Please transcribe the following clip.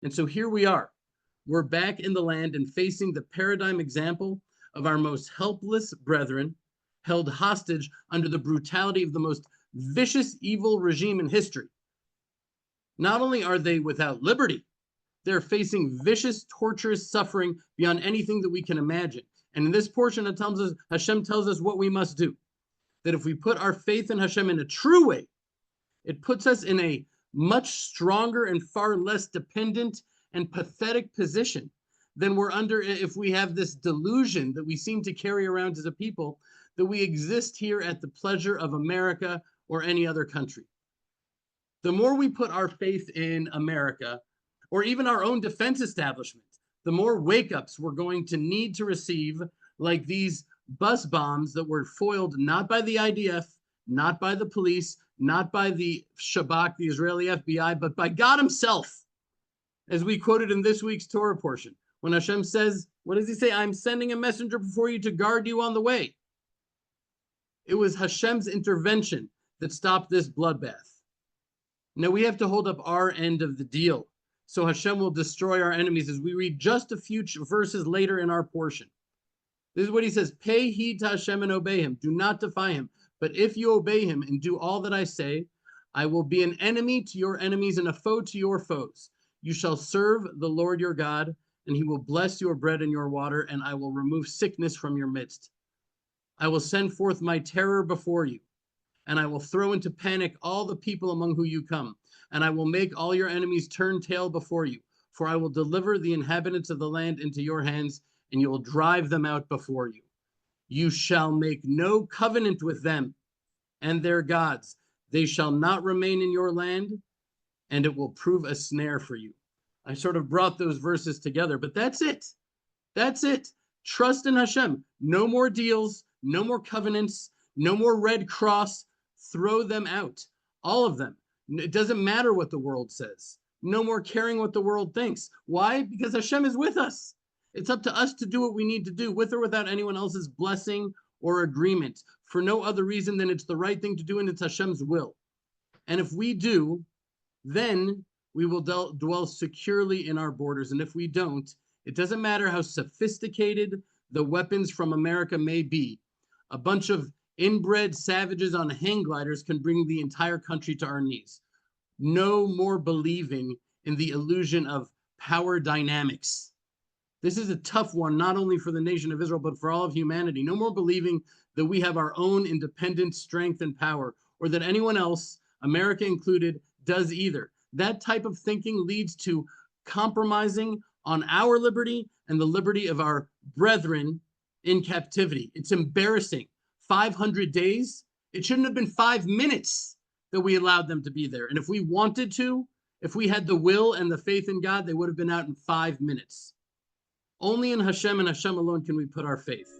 And so here we are. We're back in the land and facing the paradigm example of our most helpless brethren held hostage under the brutality of the most vicious, evil regime in history. Not only are they without liberty, they're facing vicious, torturous suffering beyond anything that we can imagine. And in this portion, it tells us, Hashem tells us what we must do. That if we put our faith in Hashem in a true way, it puts us in a much stronger and far less dependent and pathetic position than we're under if we have this delusion that we seem to carry around as a people, that we exist here at the pleasure of America or any other country. The more we put our faith in America, or even our own defense establishment, the more wake-ups we're going to need to receive, like these bus bombs that were foiled not by the IDF, not by the police, not by the Shabak, the Israeli FBI, but by God himself. As we quoted in this week's Torah portion, when Hashem says, what does he say? I'm sending a messenger before you to guard you on the way. It was Hashem's intervention that stopped this bloodbath. Now we have to hold up our end of the deal, so Hashem will destroy our enemies, as we read just a few verses later in our portion. This is what he says, pay heed to Hashem and obey him. Do not defy him. But if you obey him and do all that I say, I will be an enemy to your enemies and a foe to your foes. You shall serve the Lord your God, and he will bless your bread and your water, and I will remove sickness from your midst. I will send forth my terror before you, and I will throw into panic all the people among whom you come, and I will make all your enemies turn tail before you, for I will deliver the inhabitants of the land into your hands, and you will drive them out before you. You shall make no covenant with them and their gods. They shall not remain in your land, and it will prove a snare for you. I sort of brought those verses together, but that's it. That's it. Trust in Hashem. No more deals, no more covenants, no more Red Cross. Throw them out. All of them. It doesn't matter what the world says. No more caring what the world thinks. Why? Because Hashem is with us. It's up to us to do what we need to do, with or without anyone else's blessing or agreement, for no other reason than it's the right thing to do and it's Hashem's will. And if we do, then we will dwell securely in our borders. And if we don't, it doesn't matter how sophisticated the weapons from America may be. A bunch of inbred savages on hang gliders can bring the entire country to our knees. No more believing in the illusion of power dynamics. This is a tough one, not only for the nation of Israel, but for all of humanity. No more believing that we have our own independent strength and power, or that anyone else, America included, does either. That type of thinking leads to compromising on our liberty and the liberty of our brethren in captivity. It's embarrassing. 500 days? It shouldn't have been 5 minutes that we allowed them to be there. And if we wanted to, if we had the will and the faith in God, they would have been out in 5 minutes. Only in Hashem and Hashem alone can we put our faith.